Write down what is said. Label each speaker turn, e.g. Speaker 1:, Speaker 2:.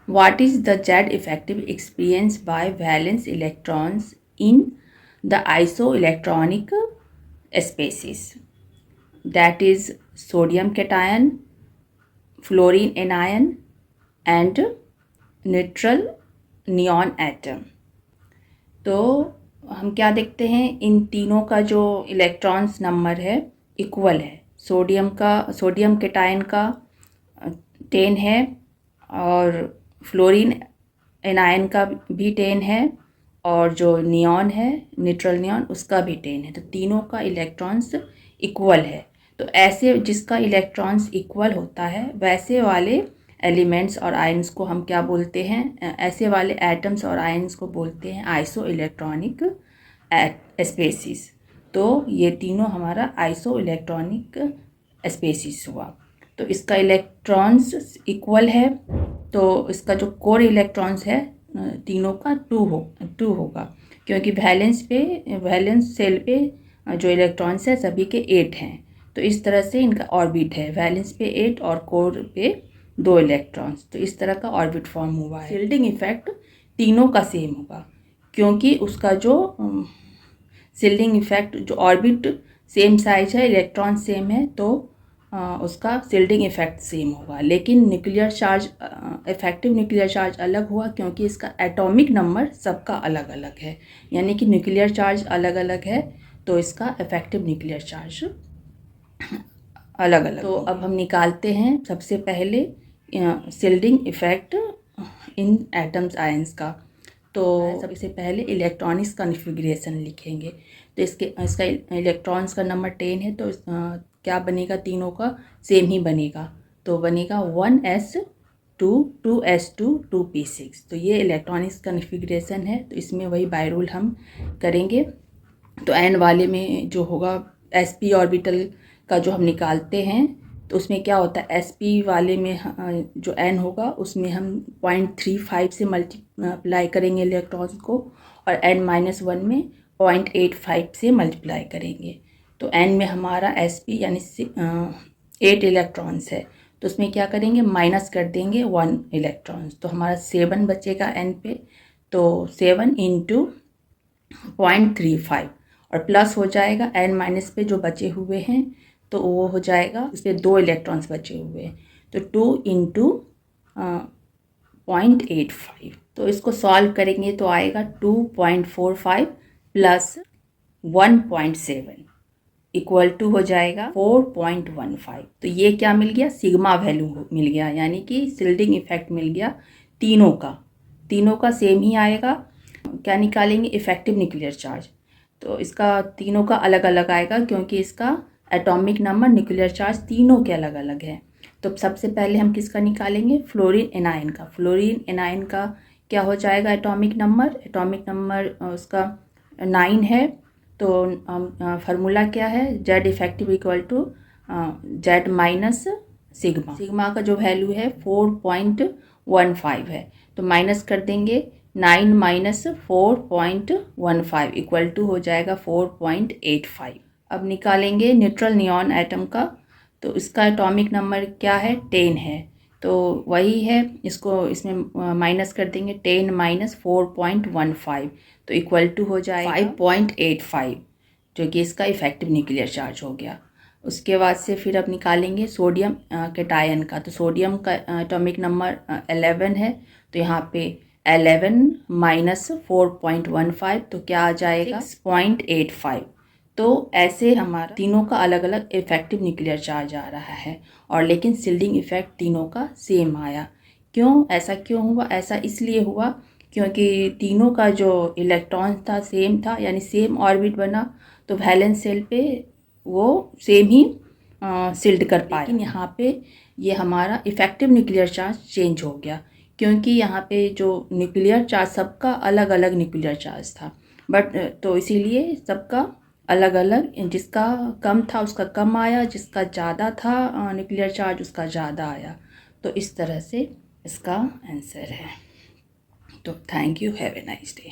Speaker 1: What is the Z effective experience by valence electrons in the isoelectronic species? That is sodium cation, fluorine anion and neutral neon atom. तो हम क्या देखते हैं, इन तीनों का जो इलेक्ट्रॉन्स नंबर है इक्वल है। सोडियम कैटायन का 10 है और फ्लोरीन एनायन का भी 10 है और जो नियॉन है न्यूट्रल नियॉन उसका भी 10 है। तो तीनों का इलेक्ट्रॉन्स इक्वल है। तो ऐसे जिसका इलेक्ट्रॉन्स इक्वल होता है वैसे वाले एलिमेंट्स और आयंस को हम क्या बोलते हैं, ऐसे वाले एटम्स और आयंस को बोलते हैं आइसो इलेक्ट्रॉनिक स्पेसीज। तो ये तीनों हमारा आइसो इलेक्ट्रॉनिक स्पेसीज हुआ। तो इसका इलेक्ट्रॉन्स इक्वल है, तो इसका जो कोर इलेक्ट्रॉन्स है तीनों का 2 होगा, क्योंकि वैलेंस सेल पे जो इलेक्ट्रॉन्स है सभी के 8 हैं। तो इस तरह से इनका ऑर्बिट है, वैलेंस पे 8 और कोर पे 2 इलेक्ट्रॉन्स। तो इस तरह का ऑर्बिट फॉर्म हुआ है। शिल्डिंग इफेक्ट तीनों का सेम होगा, क्योंकि उसका जो शिल्डिंग इफेक्ट जो ऑर्बिट सेम साइज है, इलेक्ट्रॉन सेम है, तो उसका शिल्डिंग इफेक्ट सेम होगा। लेकिन nuclear charge effective nuclear charge अलग हुआ, क्योंकि इसका एटॉमिक नंबर सबका अलग अलग है। यानी कि न्यूक्लियर चार्ज अलग अलग है तो इसका इफेक्टिव न्यूक्लियर चार्ज अलग अलग। तो अब हम निकालते हैं सबसे पहले shielding effect in atoms ions का। तो सबसे पहले इलेक्ट्रॉनिक्स कॉन्फ़िगरेशन लिखेंगे। तो इसका इलेक्ट्रॉन्स का नंबर 10 है, तो क्या बनेगा, तीनों का सेम ही बनेगा। तो बनेगा 1s2 2s2 2p6। तो ये इलेक्ट्रॉनिक्स कॉन्फ़िगरेशन है। तो इसमें वही बाय रूल हम करेंगे। तो एन वाले में जो होगा sp ऑर्बिटल का जो हम निकालते हैं, तो उसमें क्या होता है, sp वाले में जो n होगा उसमें हम 0.35 से मल्टीप्लाई करेंगे इलेक्ट्रॉन्स को, और n-1 में 0.85 से मल्टीप्लाई करेंगे। तो n में हमारा sp यानी 8 इलेक्ट्रॉन्स है, तो उसमें क्या करेंगे, माइनस कर देंगे 1 इलेक्ट्रॉन्स। तो हमारा 7 बचेगा n पे। तो 7 × 0.35 और प्लस हो जाएगा n- पे जो बचे हुए हैं, तो वो हो जाएगा, उस पर 2 इलेक्ट्रॉन्स बचे हुए हैं, तो 2 × 0.85। तो इसको सॉल्व करेंगे तो आएगा 2.45 प्लस 1.7 इक्वल टू हो जाएगा 4.15। तो ये क्या मिल गया, सिग्मा वैल्यू मिल गया, यानी कि शिल्डिंग इफेक्ट मिल गया तीनों का सेम ही आएगा। क्या निकालेंगे, इफेक्टिव न्यूक्लियर चार्ज। तो इसका तीनों का अलग अलग आएगा, क्योंकि इसका एटॉमिक नंबर न्यूक्लियर चार्ज तीनों के अलग अलग है। तो सबसे पहले हम किसका निकालेंगे, फ्लोरीन एनायन का। फ्लोरीन एनायन का क्या हो जाएगा एटॉमिक नंबर उसका 9 है। तो फार्मूला क्या है, Z effective equal to Z minus sigma का जो वैल्यू है 4.15 है। तो माइनस कर देंगे, 9 - 4.15 इक्वल टू हो जाएगा 4.85। अब निकालेंगे न्यूट्रल नियॉन एटम का। तो इसका एटॉमिक नंबर क्या है, 10 है। तो वही है, इसमें माइनस कर देंगे, 10 - 4.15 तो इक्वल टू हो जाएगा 5.85, जो कि इसका इफेक्टिव न्यूक्लियर चार्ज हो गया। उसके बाद से फिर अब निकालेंगे सोडियम कैटायन का। तो सोडियम का एटॉमिक नंबर 11 है। तो यहाँ पे 11 - 4.15 तो क्या आ जाएगा 6.85। तो ऐसे हमारा तीनों का अलग अलग इफेक्टिव न्यूक्लियर चार्ज आ रहा है, और लेकिन शिल्डिंग इफेक्ट तीनों का सेम आया। ऐसा क्यों हुआ, ऐसा इसलिए हुआ क्योंकि तीनों का जो इलेक्ट्रॉन था सेम था, यानी सेम ऑर्बिट बना, तो वैलेंस सेल पे वो सेम ही शिल्ड कर पाया। लेकिन यहाँ पे ये हमारा इफेक्टिव न्यूक्लियर चार्ज चेंज हो गया, क्योंकि यहाँ पे जो न्यूक्लियर चार्ज सबका अलग अलग न्यूक्लियर चार्ज था, बट तो इसीलिए सबका अलग अलग, जिसका कम था उसका कम आया, जिसका ज़्यादा था न्यूक्लियर चार्ज उसका ज़्यादा आया। तो इस तरह से इसका आंसर है। तो thank you, have a nice day.